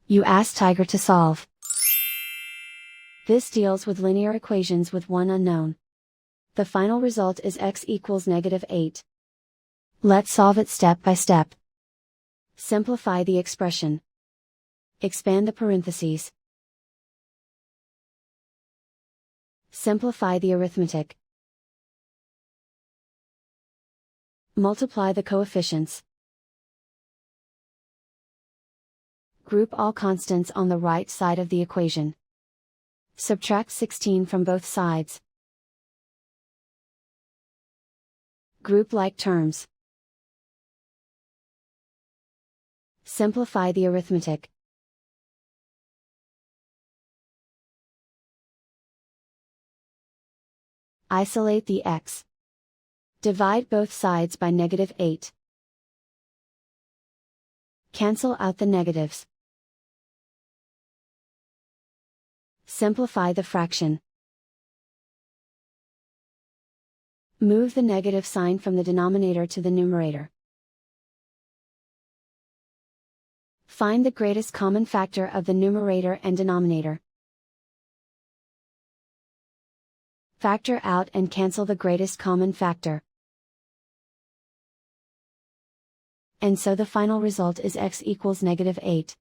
You ask Tiger to solve. This deals with linear equations with one unknown. The final result is x equals -8. Let's solve it step by step. Simplify the expression. Expand the parentheses. Simplify the arithmetic. Multiply the coefficients. Group all constants on the right side of the equation. Subtract 16 from both sides. Group like terms. Simplify the arithmetic. Isolate the x. Divide both sides by -8. Cancel out the negatives. Simplify the fraction. Move the negative sign from the denominator to the numerator. Find the greatest common factor of the numerator and denominator. Factor out and cancel the greatest common factor. And so the final result is x equals -8.